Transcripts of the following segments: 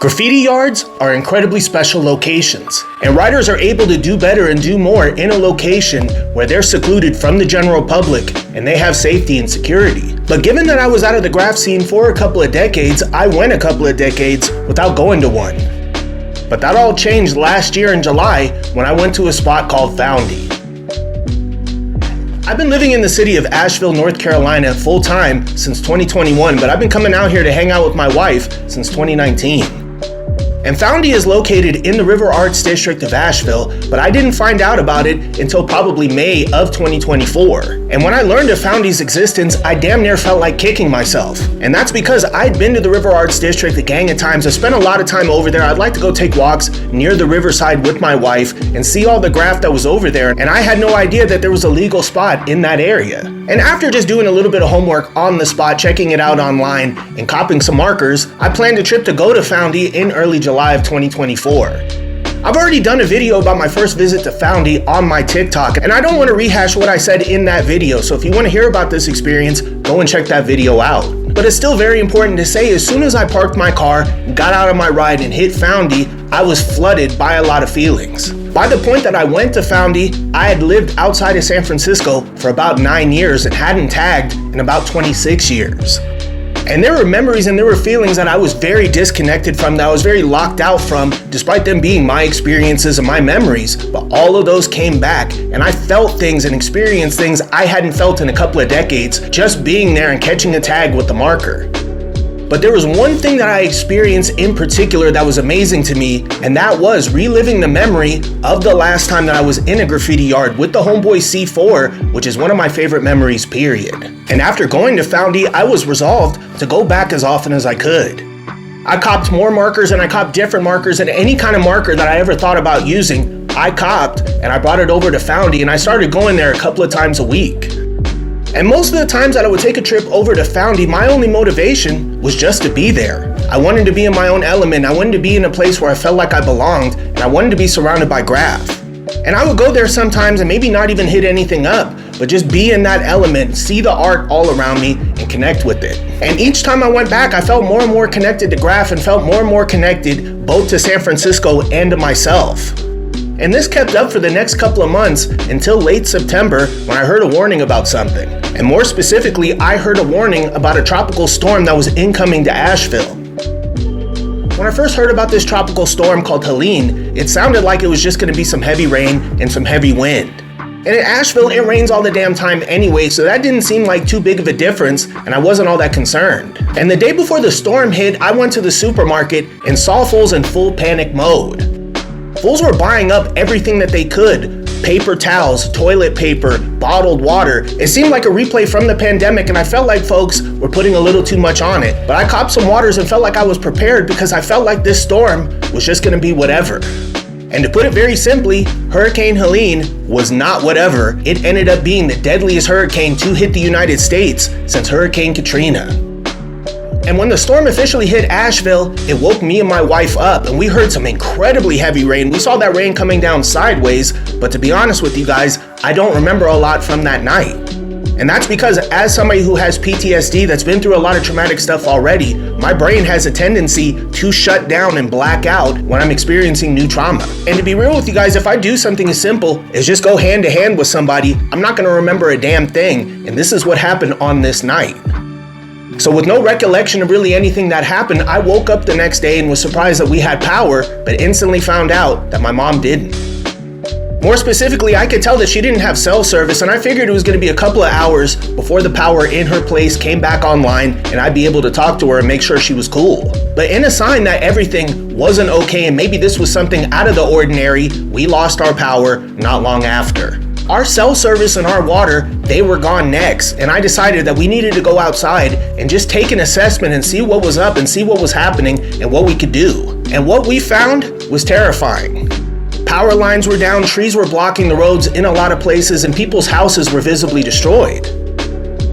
Graffiti yards are incredibly special locations, and writers are able to do better and do more in a location where they're secluded from the general public and they have safety and security. But given that I was out of the graff scene for a couple of decades, I went a couple of decades without going to one. But that all changed last year in July when I went to a spot called Foundy. I've been living in the city of Asheville, North Carolina full time since 2021, but I've been coming out here to hang out with my wife since 2019. And Foundy is located in the River Arts District of Asheville, but I didn't find out about it until probably May of 2024. And when I learned of Foundy's existence, I damn near felt like kicking myself. And that's because I'd been to the River Arts District a gang of times. I spent a lot of time over there. I'd like to go take walks near the riverside with my wife and see all the graff that was over there. And I had no idea that there was a legal spot in that area. And after just doing a little bit of homework on the spot, checking it out online, and copping some markers, I planned a trip to go to Foundy in early July of 2024. I've already done a video about my first visit to Foundy on my TikTok, and I don't want to rehash what I said in that video, so if you want to hear about this experience, go and check that video out. But it's still very important to say, as soon as I parked my car, got out of my ride, and hit Foundy, I was flooded by a lot of feelings. By the point that I went to Foundy, I had lived outside of San Francisco for about 9 years and hadn't tagged in about 26 years. And there were memories and there were feelings that I was very disconnected from, that I was very locked out from, despite them being my experiences and my memories. But all of those came back, and I felt things and experienced things I hadn't felt in a couple of decades, just being there and catching a tag with the marker. But there was one thing that I experienced in particular that was amazing to me, and that was reliving the memory of the last time that I was in a graffiti yard with the homeboy C4, which is one of my favorite memories, period. And after going to Foundy, I was resolved to go back as often as I could. I copped more markers, and I copped different markers, and any kind of marker that I ever thought about using, I copped, and I brought it over to Foundy, and I started going there a couple of times a week. And most of the times that I would take a trip over to Foundy, my only motivation was just to be there. I wanted to be in my own element. I wanted to be in a place where I felt like I belonged, and I wanted to be surrounded by graff. And I would go there sometimes and maybe not even hit anything up, but just be in that element, see the art all around me, and connect with it. And each time I went back, I felt more and more connected to graff and felt more and more connected both to San Francisco and to myself. And this kept up for the next couple of months until late September, when I heard a warning about something. And more specifically, I heard a warning about a tropical storm that was incoming to Asheville. When I first heard about this tropical storm called Helene, it sounded like it was just going to be some heavy rain and some heavy wind. And in Asheville, it rains all the damn time anyway, so that didn't seem like too big of a difference, and I wasn't all that concerned. And the day before the storm hit, I went to the supermarket and saw fools in full panic mode. Fools were buying up everything that they could. Paper towels, toilet paper, bottled water. It seemed like a replay from the pandemic, and I felt like folks were putting a little too much on it. But I copped some waters and felt like I was prepared, because I felt like this storm was just gonna be whatever. And to put it very simply, Hurricane Helene was not whatever. It ended up being the deadliest hurricane to hit the United States since Hurricane Katrina. And when the storm officially hit Asheville, it woke me and my wife up, and we heard some incredibly heavy rain. We saw that rain coming down sideways, but to be honest with you guys, I don't remember a lot from that night. And that's because, as somebody who has PTSD that's been through a lot of traumatic stuff already, my brain has a tendency to shut down and black out when I'm experiencing new trauma. And to be real with you guys, if I do something as simple as just go hand to hand with somebody, I'm not gonna remember a damn thing, and this is what happened on this night. So with no recollection of really anything that happened, I woke up the next day and was surprised that we had power, but instantly found out that my mom didn't. More specifically, I could tell that she didn't have cell service, and I figured it was going to be a couple of hours before the power in her place came back online and I'd be able to talk to her and make sure she was cool. But in a sign that everything wasn't okay and maybe this was something out of the ordinary, we lost our power not long after. Our cell service and our water, they were gone next, and I decided that we needed to go outside and just take an assessment and see what was up and see what was happening and what we could do. And what we found was terrifying. Power lines were down, trees were blocking the roads in a lot of places, and people's houses were visibly destroyed.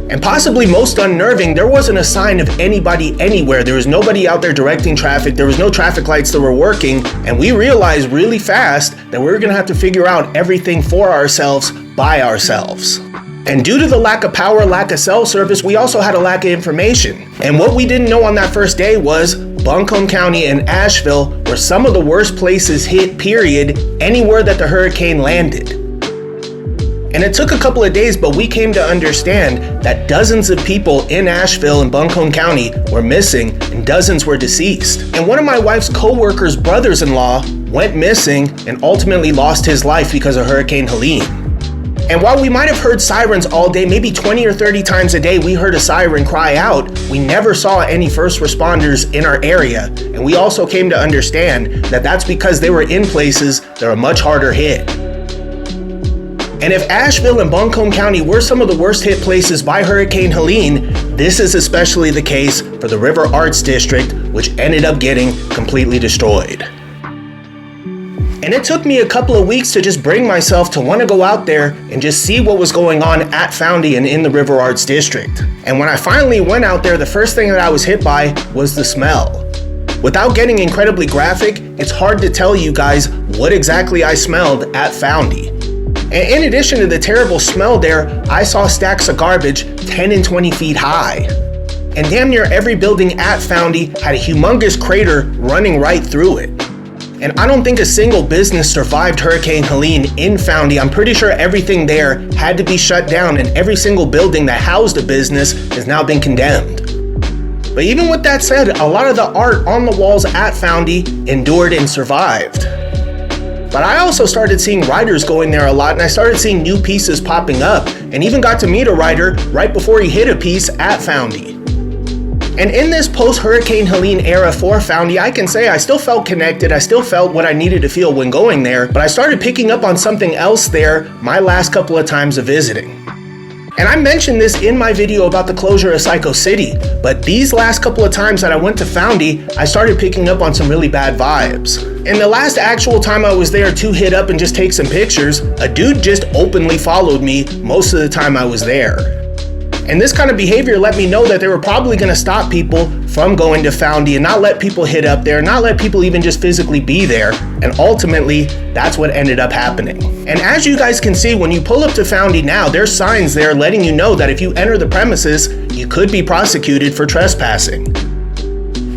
And possibly most unnerving, there wasn't a sign of anybody anywhere. There was nobody out there directing traffic. There was no traffic lights that were working. And we realized really fast that we were gonna have to figure out everything for ourselves by ourselves. And due to the lack of power, lack of cell service, we also had a lack of information. And what we didn't know on that first day was Buncombe County, and Asheville were some of the worst places hit, period, anywhere that the hurricane landed. And it took a couple of days, but we came to understand that dozens of people in Asheville and Buncombe County were missing and dozens were deceased. And one of my wife's co-workers' brothers-in-law went missing and ultimately lost his life because of Hurricane Helene. And while we might have heard sirens all day, maybe 20 or 30 times a day we heard a siren cry out, we never saw any first responders in our area. And we also came to understand that that's because they were in places that are much harder hit. And if Asheville and Buncombe County were some of the worst hit places by Hurricane Helene, this is especially the case for the River Arts District, which ended up getting completely destroyed. And it took me a couple of weeks to just bring myself to want to go out there and just see what was going on at Foundy and in the River Arts District. And when I finally went out there, the first thing that I was hit by was the smell. Without getting incredibly graphic, it's hard to tell you guys what exactly I smelled at Foundy. And in addition to the terrible smell there, I saw stacks of garbage 10 and 20 feet high. And damn near every building at Foundy had a humongous crater running right through it. And I don't think a single business survived Hurricane Helene in Foundy. I'm pretty sure everything there had to be shut down, and every single building that housed a business has now been condemned. But even with that said, a lot of the art on the walls at Foundy endured and survived. But I also started seeing writers going there a lot, and I started seeing new pieces popping up, and even got to meet a writer right before he hit a piece at Foundy. And in this post-Hurricane Helene era for Foundy, I can say I still felt connected. I still felt what I needed to feel when going there, but I started picking up on something else there my last couple of times of visiting. And I mentioned this in my video about the closure of Psycho City, but these last couple of times that I went to Foundy, I started picking up on some really bad vibes. And the last actual time I was there to hit up and just take some pictures, a dude just openly followed me most of the time I was there. And this kind of behavior let me know that they were probably going to stop people from going to Foundy and not let people hit up there, not let people even just physically be there. And ultimately, that's what ended up happening. And as you guys can see, when you pull up to Foundy now, there's signs there letting you know that if you enter the premises, you could be prosecuted for trespassing.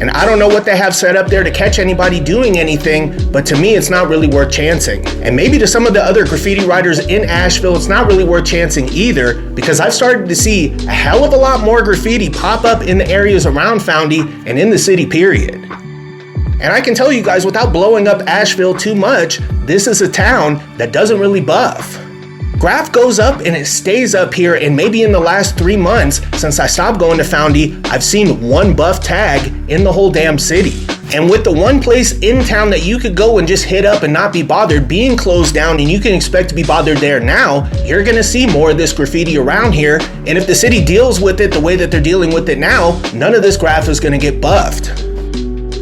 And I don't know what they have set up there to catch anybody doing anything, but to me, it's not really worth chancing. And maybe to some of the other graffiti writers in Asheville, it's not really worth chancing either, because I've started to see a hell of a lot more graffiti pop up in the areas around Foundy and in the city, period. And I can tell you guys, without blowing up Asheville too much, this is a town that doesn't really buff. Graff goes up and it stays up here, and maybe in the last 3 months since I stopped going to Foundy, I've seen one buff tag in the whole damn city. And with the one place in town that you could go and just hit up and not be bothered being closed down, and you can expect to be bothered there now, you're gonna see more of this graffiti around here. And if the city deals with it the way that they're dealing with it now, none of this graff is gonna get buffed.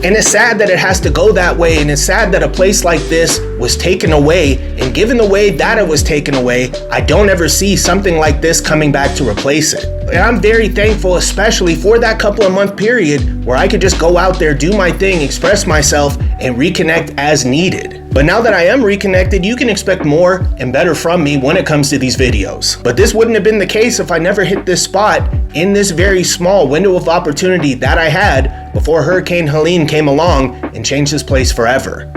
And it's sad that it has to go that way, and it's sad that a place like this was taken away, and given the way that it was taken away, I don't ever see something like this coming back to replace it. And I'm very thankful, especially for that couple of month period where I could just go out there, do my thing, express myself, and reconnect as needed. But now that I am reconnected, you can expect more and better from me when it comes to these videos. But this wouldn't have been the case if I never hit this spot in this very small window of opportunity that I had before Hurricane Helene came along and changed this place forever.